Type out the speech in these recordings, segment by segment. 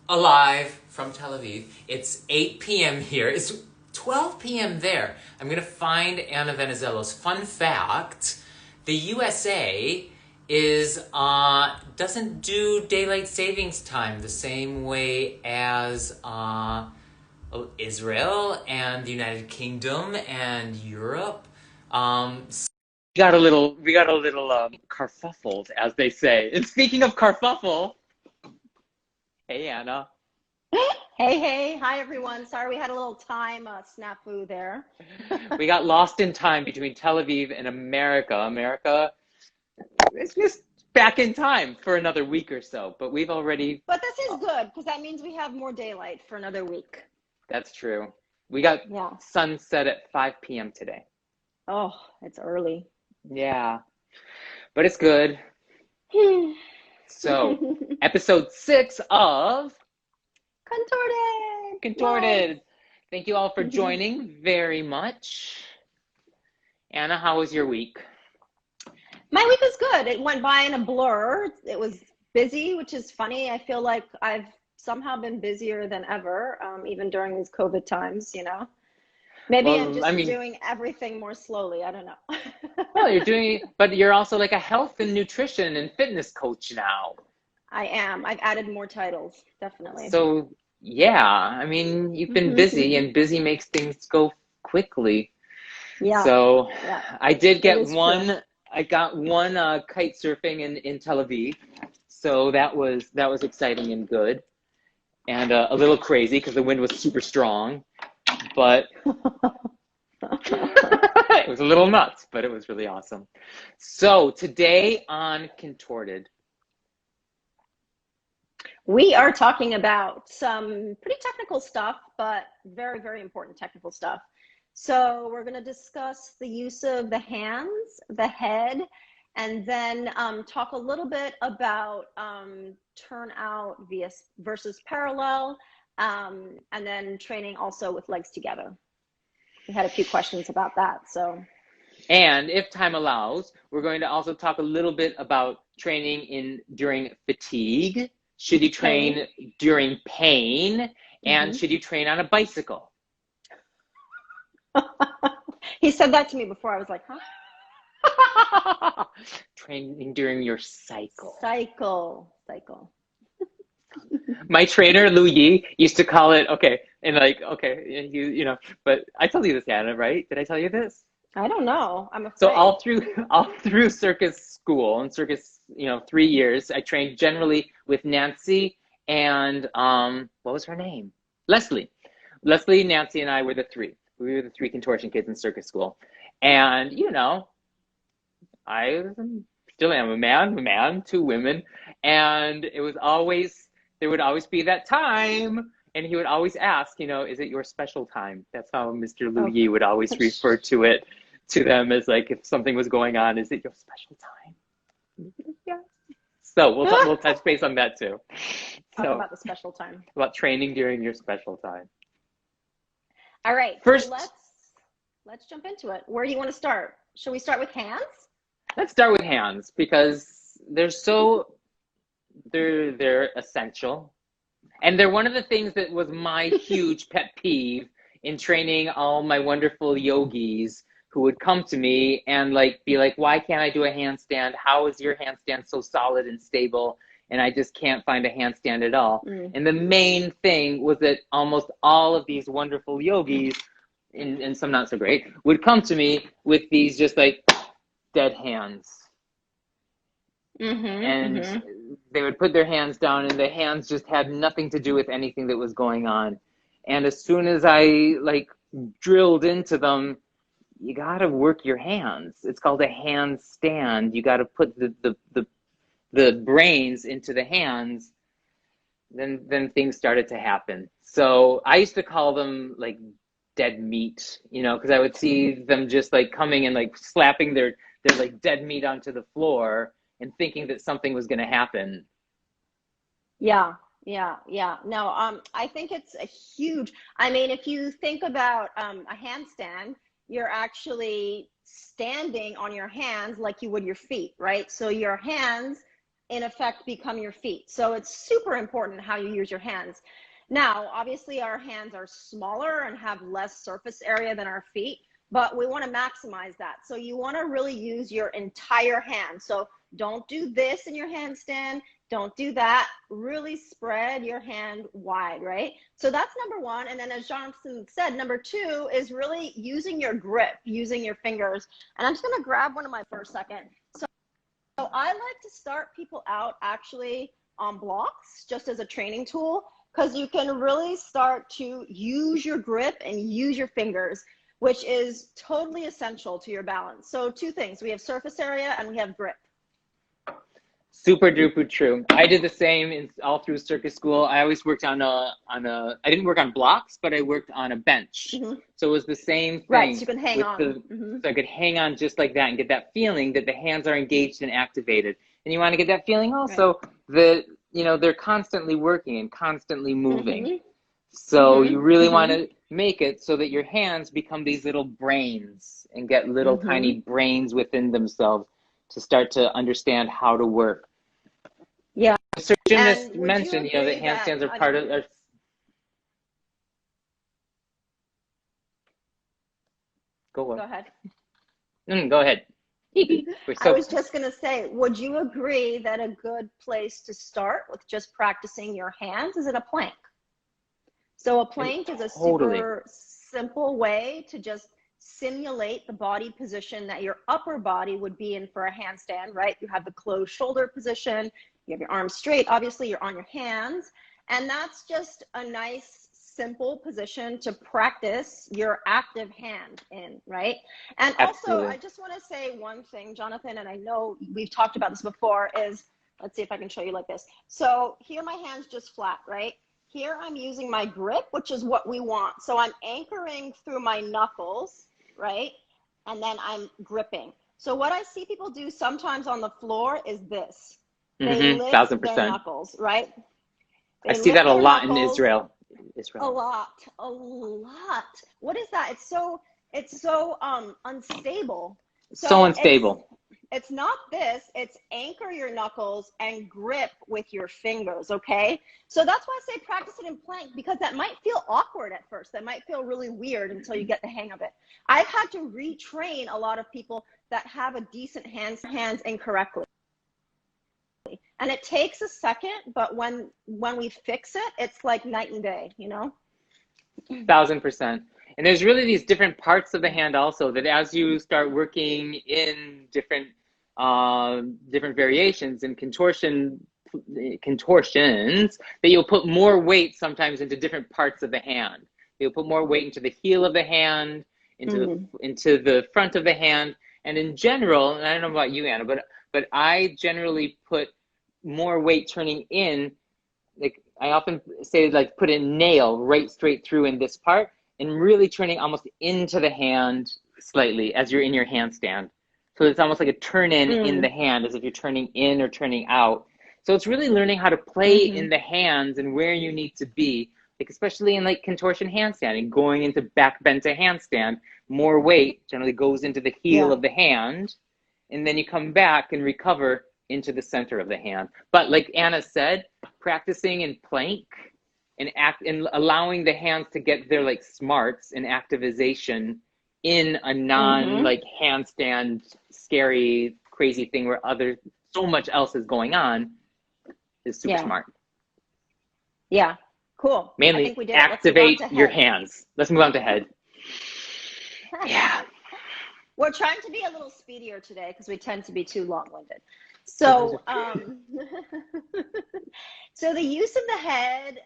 alive from Tel Aviv. It's 8 p.m. here. It's 12 p.m. there. I'm going to find Anna Venizelos. Fun fact, the USA doesn't do daylight savings time the same way as Israel and the United Kingdom and Europe. We got a little kerfuffled, as they say. And speaking of kerfuffle, hey Anna. Hey, hi everyone. Sorry we had a little time snafu there. We got lost in time between Tel Aviv and America. America is just back in time for another week or so, but we've already... But this is good, because that means we have more daylight for another week. That's true. We got sunset at 5 p.m. today. Oh, it's early. Yeah, but it's good. So, episode 6 of... Contorted! Yes. Thank you all for joining very much. Anna, how was your week? My week was good. It went by in a blur. It was busy, which is funny. I feel like I've somehow been busier than ever, even during these COVID times, you know? Maybe I'm just doing everything more slowly. I don't know. Well, but you're also like a health and nutrition and fitness coach now. I am. I've added more titles, definitely. So, yeah, I mean, you've been busy, and busy makes things go quickly. Yeah. So, yeah. I did get one. True. I got one kite surfing in Tel Aviv. So that was exciting and good, and a little crazy because the wind was super strong, but it was a little nuts, but it was really awesome. So today on Contorted, we are talking about some pretty technical stuff, but very, very important technical stuff. So we're going to discuss the use of the hands, the head, and then talk a little bit about turnout versus parallel, and then training also with legs together. We had a few questions about that. And if time allows, we're going to also talk a little bit about training during fatigue. Should you train during pain? And should you train on a bicycle? He said that to me before. I was like, huh? Training during your cycle. Cycle. My trainer, Lu Yi, used to call it, but I told you this, Anna, right? Did I tell you this? I don't know. I'm afraid. So all through circus school and circus, 3 years, I trained generally with Nancy and what was her name? Leslie, Nancy, and I were the three. We were the three contortion kids in circus school, and I still am a man, two women, and there would always be that time, and he would always ask, is it your special time? That's how Mr. Lu Yi would always refer to them as like if something was going on, is it your special time? Yeah. So we'll touch base on that too. Talk about the special time. About training during your special time. All right. First, so let's jump into it. Where do you want to start? Should we start with hands? Let's start with hands because they're essential. And they're one of the things that was my huge pet peeve in training all my wonderful yogis who would come to me and be like, why can't I do a handstand? How is your handstand so solid and stable? And I just can't find a handstand at all. And the main thing was that almost all of these wonderful yogis, and some not so great, would come to me with these just dead hands. And they would put their hands down, and the hands just had nothing to do with anything that was going on. And as soon as I drilled into them, you got to work your hands. It's called a handstand. You got to put the brains into the hands. Then things started to happen. So I used to call them dead meat, because I would see them just coming and slapping their dead meat onto the floor and thinking that something was going to happen. Yeah. No, I think it's a huge, if you think about a handstand, you're actually standing on your hands like you would your feet, right? So your hands in effect become your feet. So it's super important how you use your hands. Now, obviously our hands are smaller and have less surface area than our feet, but we want to maximize that. So you want to really use your entire hand. So don't do this in your handstand. Don't do that. Really spread your hand wide, right? So that's number one. And then as Jonathan said, number two is really using your grip, using your fingers. And I'm just going to grab one of my for a second. So I like to start people out actually on blocks just as a training tool, because you can really start to use your grip and use your fingers, which is totally essential to your balance. So two things, we have surface area and we have grip. Super duper true. I did the same all through circus school. I always worked I didn't work on blocks, but I worked on a bench. So it was the same thing. Right, so you can hang on. So I could hang on just like that and get that feeling that the hands are engaged and activated. And you want to get that feeling also that, you know, they're constantly working and constantly moving. So you really want to make it so that your hands become these little brains and get little tiny brains within themselves to start to understand how to work. Yeah. So gymnasts mentioned, you know, that handstands are part of. Go ahead. Go ahead. I was just going to say, would you agree that a good place to start with just practicing your hands is in a plank? So a plank is a super simple way to just simulate the body position that your upper body would be in for a handstand, right? You have the closed shoulder position, you have your arms straight, obviously you're on your hands, and that's just a nice simple position to practice your active hand in, right? And also, I just want to say one thing, Jonathan, and I know we've talked about this before, is, let's see if I can show you like this. So here my hand's just flat, right? Here I'm using my grip, which is what we want. So I'm anchoring through my knuckles, right? And then I'm gripping. So what I see people do sometimes on the floor is this. They lift 1000%. their knuckles, right? I see that a lot in Israel. A lot. What is that? It's so unstable. So unstable. It's not this, it's anchor your knuckles and grip with your fingers, okay? So that's why I say practice it in plank, because that might feel awkward at first. That might feel really weird until you get the hang of it. I've had to retrain a lot of people that have a decent hands incorrectly. And it takes a second, but when we fix it, it's like night and day, you know? 1000%. And there's really these different parts of the hand also that as you start working in different variations and contortions, that you'll put more weight sometimes into different parts of the hand. You'll put more weight into the heel of the hand, into the front of the hand. And in general, and I don't know about you, Anna, but I generally put more weight turning in, like I often say, like put a nail right straight through in this part and really turning almost into the hand slightly as you're in your handstand. So it's almost like a turn in the hand, as if you're turning in or turning out. So it's really learning how to play in the hands and where you need to be, like especially in like contortion handstanding, going into back bend to handstand, more weight generally goes into the heel of the hand, and then you come back and recover into the center of the hand. But like Anna said, practicing in plank and allowing the hands to get their like smarts and activization in a non like handstand scary crazy thing where so much else is going on is super smart. Yeah, cool. Mainly I think we did. activate your hands. Let's move on to head. We're trying to be a little speedier today because we tend to be too long-winded. So, so the use of the head,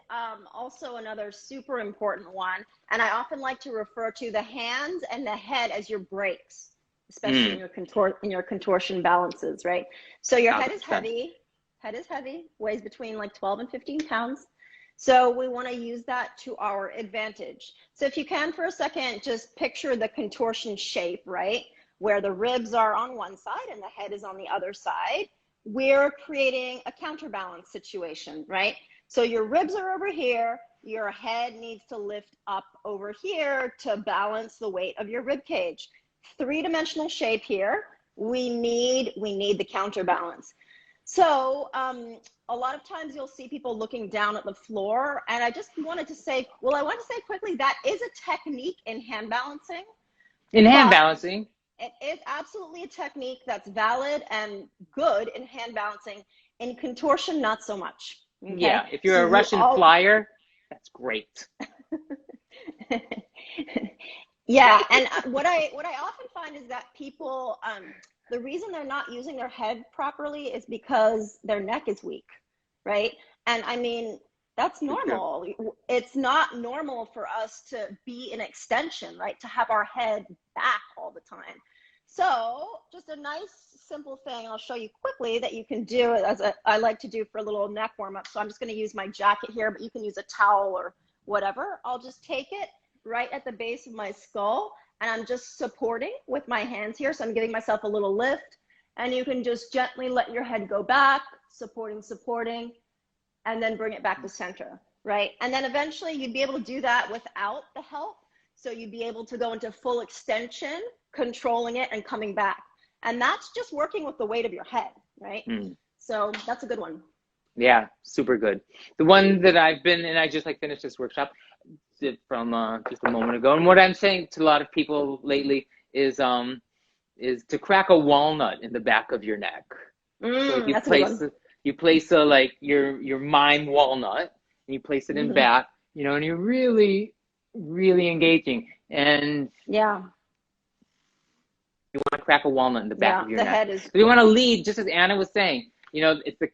also another super important one. And I often like to refer to the hands and the head as your brakes, especially in your contortion balances, right? So your head is heavy, weighs between like 12 and 15 pounds. So we want to use that to our advantage. So if you can for a second, just picture the contortion shape, right? Where the ribs are on one side and the head is on the other side. We're creating a counterbalance situation, right? So your ribs are over here, your head needs to lift up over here to balance the weight of your rib cage. Three-dimensional shape here. We need the counterbalance. So a lot of times you'll see people looking down at the floor, and I just wanted to say, well, I want to say quickly that is a technique in hand balancing. In hand But balancing. it is absolutely a technique that's valid and good in hand balancing. In contortion, not so much. Okay? Yeah, if you're So a Russian flyer, that's great. Yeah, and what I often find is that people, the reason they're not using their head properly is because their neck is weak, right? And I mean, that's normal. It's not normal for us to be in extension, right? To have our head back all the time. So just a nice simple thing I'll show you quickly that you can do as I like to do for a little neck warm up. So I'm just going to use my jacket here, but you can use a towel or whatever. I'll just take it right at the base of my skull, and I'm just supporting with my hands here. So I'm giving myself a little lift, and you can just gently let your head go back, supporting, and then bring it back to center, right? And then eventually you'd be able to do that without the help. So you'd be able to go into full extension, controlling it and coming back. And that's just working with the weight of your head, right? So that's a good one. Yeah, super good. The one that I've been, and I just like finished this workshop from just a moment ago. And what I'm saying to a lot of people lately is to crack a walnut in the back of your neck. So like you place like your mime walnut, and you place it in back, you know, and you're really engaging. And yeah, you want to crack a walnut in the back of your neck. Head is. So you want to lead, just as Anna was saying, you know, it's the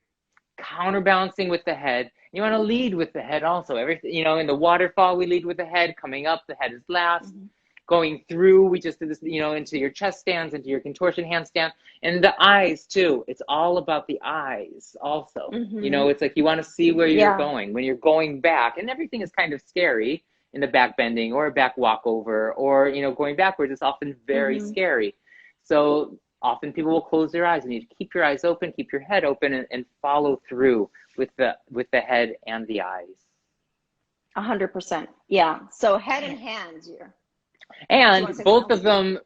counterbalancing with the head. You want to lead with the head also. Everything, you know, in the waterfall, we lead with the head. Coming up, the head is last. Going through, we just did this, you know, into your chest stands, into your contortion handstand, and the eyes too. It's all about the eyes also. You know, it's like you want to see where you're going when you're going back, and everything is kind of scary in the back bending or a back walkover, or, you know, going backwards is often very scary. So often people will close their eyes, and you keep your eyes open, keep your head open, and follow through with the head and the eyes. 100%. Yeah. So head and hands here. And both of them,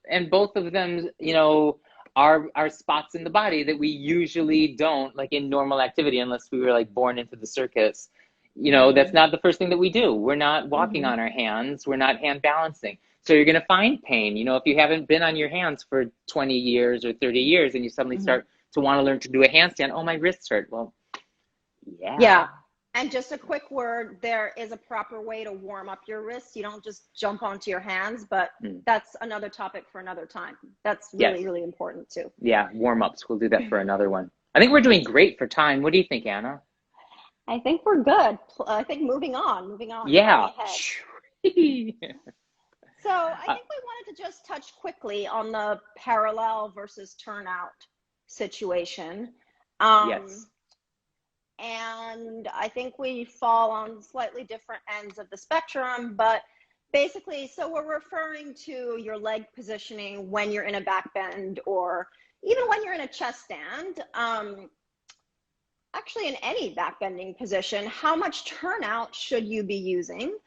you know, are spots in the body that we usually don't, like in normal activity, unless we were like born into the circus. You know, that's not the first thing that we do. We're not walking on our hands. We're not hand balancing. So you're going to find pain. You know, if you haven't been on your hands for 20 years or 30 years and you suddenly start to want to learn to do a handstand, oh, my wrists hurt. Well, yeah. And just a quick word, there is a proper way to warm up your wrists. You don't just jump onto your hands, but that's another topic for another time. That's really, really important too. Yeah, warm-ups. We'll do that for another one. I think we're doing great for time. What do you think, Anna? I think we're good. I think moving on. Yeah. So I think we wanted to just touch quickly on the parallel versus turnout situation. Yes. And I think we fall on slightly different ends of the spectrum, but basically, so we're referring to your leg positioning when you're in a back bend, or even when you're in a chest stand. Actually, in any back bending position, how much turnout should you be using?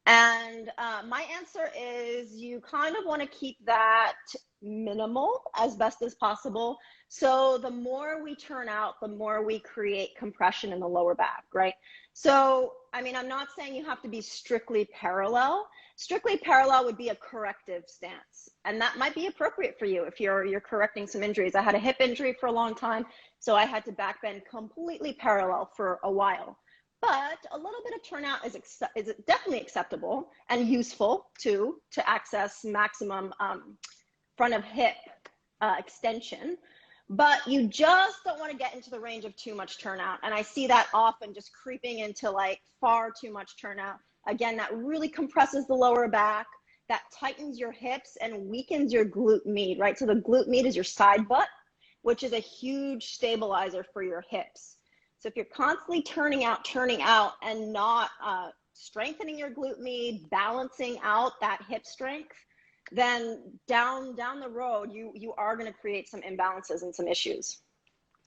And my answer is you kind of want to keep that minimal as best as possible. So the more we turn out, the more we create compression in the lower back, right? So, I mean, I'm not saying you have to be strictly parallel. Strictly parallel would be a corrective stance. And that might be appropriate for you if you're correcting some injuries. I had a hip injury for a long time, so I had to back bend completely parallel for a while. But a little bit of turnout is definitely acceptable and useful too, to access maximum front of hip extension. But you just don't want to get into the range of too much turnout. And I see that often just creeping into like far too much turnout. Again, that really compresses the lower back, that tightens your hips and weakens your glute med, right? So the glute med is your side butt, which is a huge stabilizer for your hips. So if you're constantly turning out and not strengthening your glute med, balancing out that hip strength, then down the road, you are going to create some imbalances and some issues.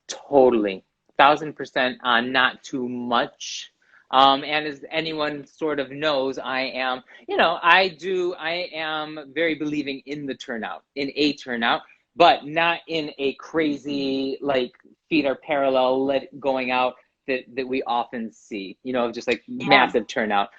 Totally. 1000% on not too much. And as anyone sort of knows, I am, you know, I am very believing in the turnout, in a turnout, but not in a crazy, like, feet are parallel, going out, that we often see, just like massive turnout.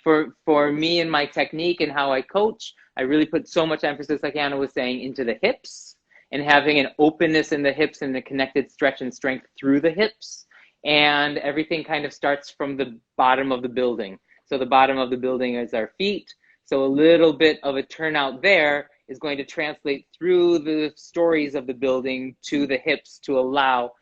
For me and my technique and how I coach, I really put so much emphasis, like Anna was saying, into the hips and having an openness in the hips and the connected stretch and strength through the hips. And everything kind of starts from the bottom of the building. So the bottom of the building is our feet. So a little bit of a turnout there is going to translate through the stories of the building to the hips to allow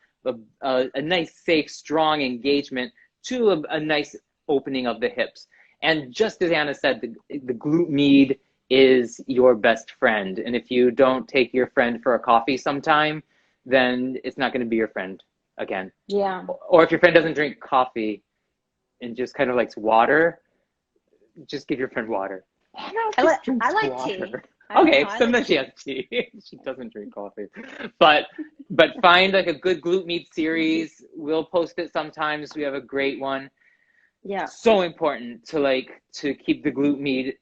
a nice, safe, strong engagement to a nice opening of the hips. And just as Anna said, the glute med is your best friend. And if you don't take your friend for a coffee sometime, then it's not going to be your friend again. Yeah. Or if your friend doesn't drink coffee and just kind of likes water, just give your friend water. I like tea. Okay, sometimes she has tea. She doesn't drink coffee. But find like a good glute med series. We'll post it sometimes. We have a great one. Yeah. So important to keep the glute med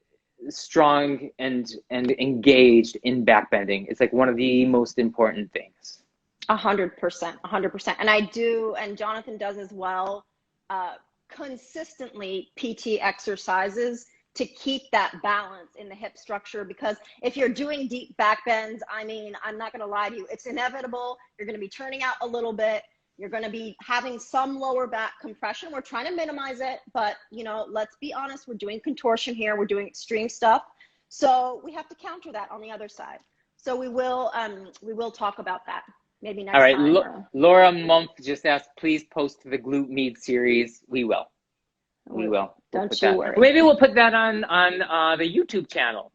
strong and engaged in backbending. It's like one of the most important things. 100%. And I do, and Jonathan does as well, consistently PT exercises to keep that balance in the hip structure, because if you're doing deep back bends, I mean, I'm not going to lie to you, it's inevitable. You're going to be turning out a little bit. You're going to be having some lower back compression. We're trying to minimize it, but let's be honest, we're doing contortion here. We're doing extreme stuff. So we have to counter that on the other side. So we will talk about that maybe next time. All right, Laura Mumph just asked, please post the glute med series. We will. We will. Don't you worry. Maybe we'll put that on the YouTube channel.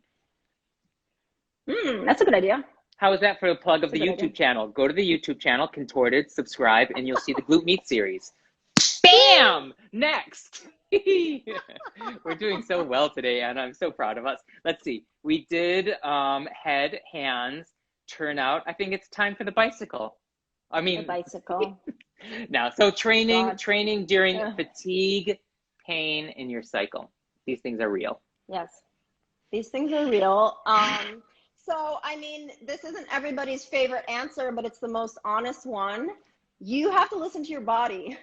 That's a good idea. How is that for a plug of the YouTube channel? Go to the YouTube channel, Contorted, subscribe, and you'll see the glute med series. Bam! Next. We're doing so well today, and I'm so proud of us. Let's see. We did head, hands, turnout. I think it's time for the bicycle. The bicycle. Now, so training during fatigue, pain in your cycle. These things are real. Yes, these things are real. So, I mean, this isn't everybody's favorite answer, but it's the most honest one. You have to listen to your body.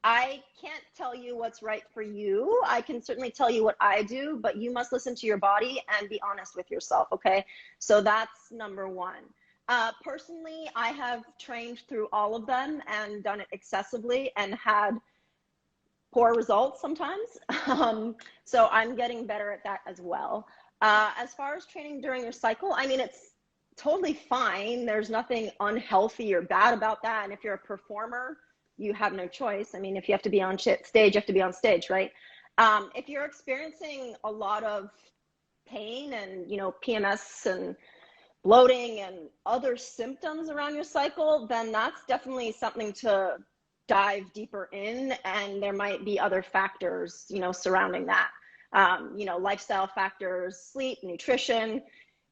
I can't tell you what's right for you. I can certainly tell you what I do, but you must listen to your body and be honest with yourself, okay? So that's number one. Personally, I have trained through all of them and done it excessively and had poor results sometimes. So I'm getting better at that as well. As far as training during your cycle, I mean, it's totally fine. There's nothing unhealthy or bad about that. And if you're a performer, you have no choice. I mean, if you have to be on stage, you have to be on stage, right? If you're experiencing a lot of pain and, PMS and bloating and other symptoms around your cycle, then that's definitely something to dive deeper in. And there might be other factors, surrounding that. Lifestyle factors, sleep, nutrition.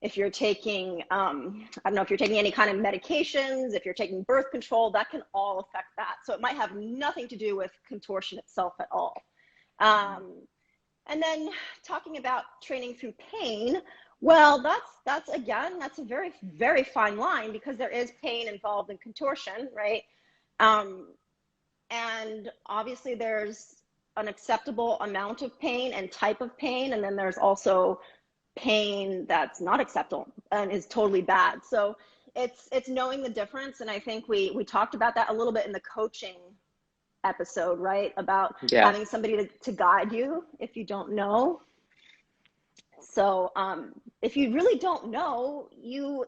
If you're taking, I don't know if you're taking any kind of medications, if you're taking birth control, that can all affect that. So it might have nothing to do with contortion itself at all. And then talking about training through pain, well, that's a very, very fine line, because there is pain involved in contortion, right? And obviously there's an acceptable amount of pain and type of pain, and then there's also pain that's not acceptable and is totally bad. So it's knowing the difference, and I think we talked about that a little bit in the coaching episode, right? About having somebody to guide you if you don't know. So if you really don't know,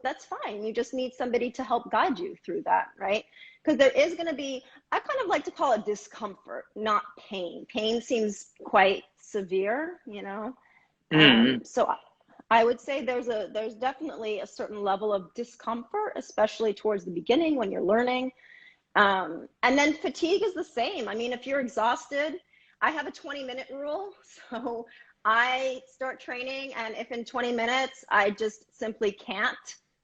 that's fine. You just need somebody to help guide you through that, right? Because there is going to be, I kind of like to call it discomfort, not pain. Pain seems quite severe, So I would say there's definitely a certain level of discomfort, especially towards the beginning when you're learning. And then fatigue is the same. I mean, if you're exhausted, I have a 20-minute rule. So I start training, and if in 20 minutes I just simply can't,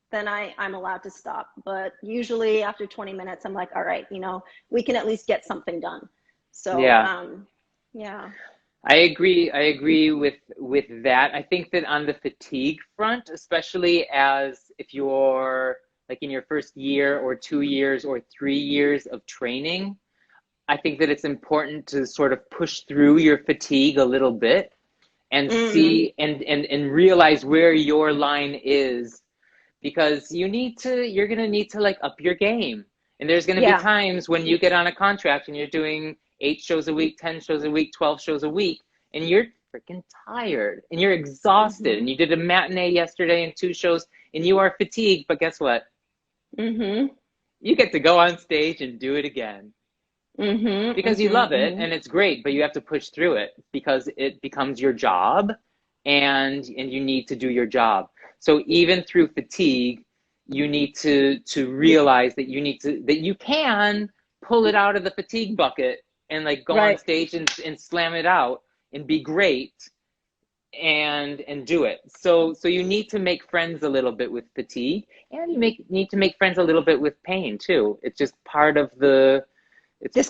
then I'm allowed to stop. But usually after 20 minutes, I'm like, all right, we can at least get something done. So, yeah. I agree with that. I think that on the fatigue front, especially as if you're like in your first year or 2 years or 3 years of training, I think that it's important to sort of push through your fatigue a little bit and see and realize where your line is, because you're going to need to like up your game. And there's going to be times when you get on a contract and you're doing 8 shows a week, 10 shows a week, 12 shows a week, and you're freaking tired and you're exhausted and you did a matinee yesterday and 2 shows and you are fatigued, but guess what? You get to go on stage and do it again. Because you love it and it's great, but you have to push through it because it becomes your job, and you need to do your job. So even through fatigue, you need to realize that you can pull it out of the fatigue bucket and like go on stage and slam it out and be great and do it. So you need to make friends a little bit with fatigue, and you need to make friends a little bit with pain too. It's just part of the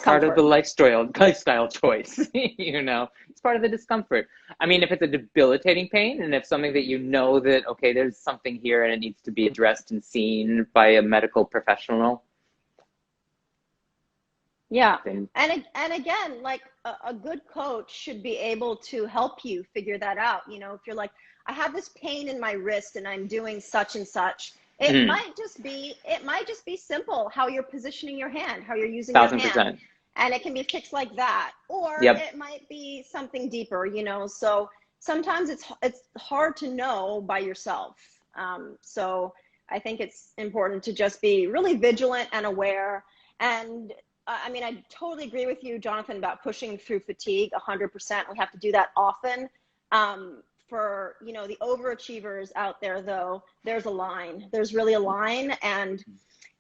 part of the lifestyle choice. You know, it's part of the discomfort. I mean, if it's a debilitating pain and if something that you know that, okay, there's something here and it needs to be addressed and seen by a medical professional. Yeah. And again, like a good coach should be able to help you figure that out. You know, if you're like, I have this pain in my wrist and I'm doing such and such, it might just be simple how you're positioning your hand, how you're using your hand, and it can be fixed like that. Or it might be something deeper, you know. So sometimes it's hard to know by yourself. So I think it's important to just be really vigilant and aware. And I mean, I totally agree with you, Jonathan, about pushing through fatigue. 100%. We have to do that often. For, you know, the overachievers out there, though, there's a line. There's really a line, and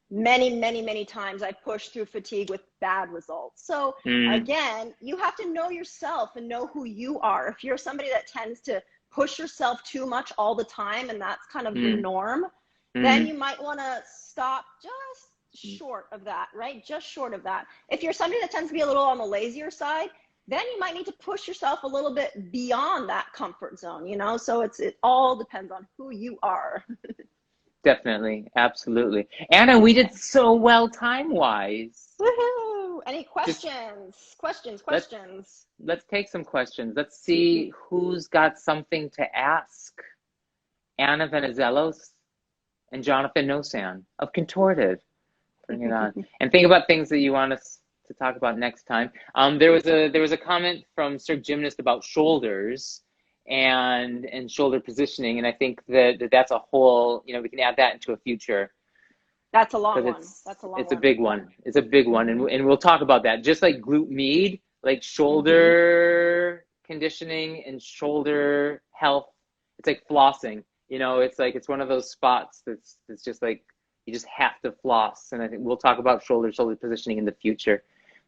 many times I pushed through fatigue with bad results. So again, you have to know yourself and know who you are. If you're somebody that tends to push yourself too much all the time, and that's kind of the norm, then you might want to stop just short of that, right? Just short of that. If you're somebody that tends to be a little on the lazier side, then you might need to push yourself a little bit beyond that comfort zone, you know? So it all depends on who you are. Definitely. Absolutely. Anna, we did so well time-wise. Woohoo! Any questions? Questions. Let's take some questions. Let's see who's got something to ask. Anna Venizelos and Jonathan Nosan of Contorted. Bring it on. And think about things that you want us to talk about next time. There was a comment from Cirque Gymnast about shoulders and shoulder positioning, and I think that's a whole, you know, we can add that into a future. That's a long one. It's a big one. It's a big one, and we'll talk about that. Just like glute med, like shoulder conditioning and shoulder health. It's like flossing. You know, it's one of those spots that's just like you just have to floss. And I think we'll talk about shoulder positioning in the future.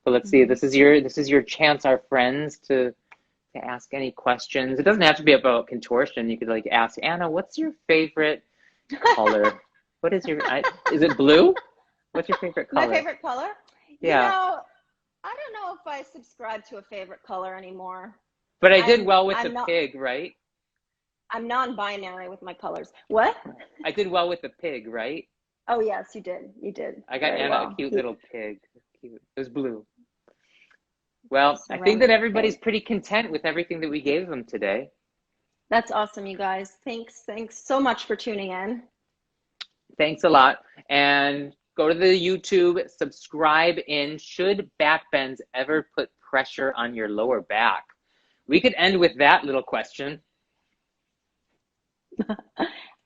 But let's see, this is your chance, our friends, to ask any questions. It doesn't have to be about contortion. You could like ask Anna, what's your favorite color? What is is it blue? What's your favorite color? My favorite color? Yeah. You know, I don't know if I subscribe to a favorite color anymore. But I did well with the pig, right? I'm non-binary with my colors. What? I did well with the pig, right? Oh yes, you did. You did. I got Anna a cute little pig. Cute. It was blue. Well, I think that everybody's pretty content with everything that we gave them today. That's awesome, you guys. Thanks so much for tuning in. Thanks a lot. And go to the YouTube, subscribe in. Should back bends ever put pressure on your lower back? We could end with that little question.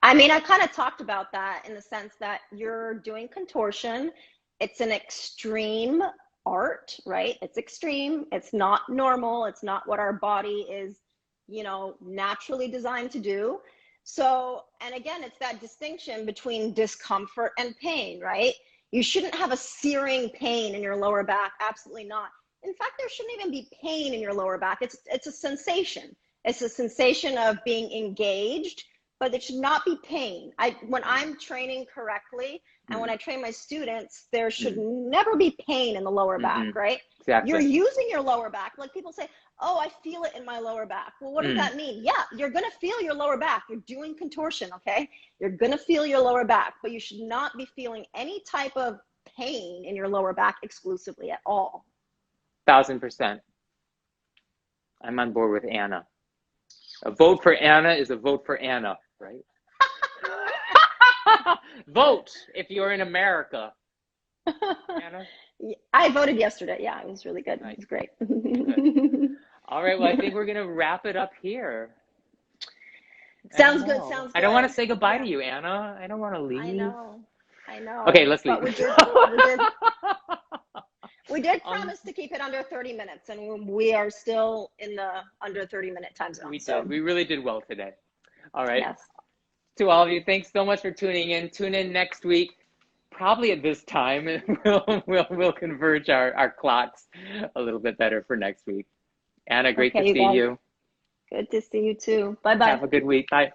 I mean, I kind of talked about that in the sense that you're doing contortion. It's an extreme art, right? It's extreme. It's not normal. It's not what our body is, you know, naturally designed to do. So, and again, it's that distinction between discomfort and pain, right? You shouldn't have a searing pain in your lower back. Absolutely not. In fact, there shouldn't even be pain in your lower back. It's a sensation. It's a sensation of being engaged, but it should not be pain. When I'm training correctly and when I train my students, there should never be pain in the lower back, right? Exactly. You're using your lower back. Like people say, oh, I feel it in my lower back. Well, what does that mean? Yeah, you're going to feel your lower back. You're doing contortion, okay? You're going to feel your lower back, but you should not be feeling any type of pain in your lower back exclusively at all. 1000%. I'm on board with Anna. A vote for Anna is a vote for Anna, right? Vote if you're in America. Anna? I voted yesterday. Yeah, it was really good. Nice. It was great. Good. All right, well, I think we're going to wrap it up here. Sounds good, sounds good. I don't want to say goodbye to you, Anna. I don't want to leave. I know. Okay, let's leave. We did promise to keep it under 30 minutes, and we are still in the under 30-minute time zone. We did. We really did well today. All right. Yes. To all of you, thanks so much for tuning in. Tune in next week, probably at this time, and we'll converge our clocks a little bit better for next week. Anna, great to see you. Good to see you too. Bye-bye. Have a good week. Bye.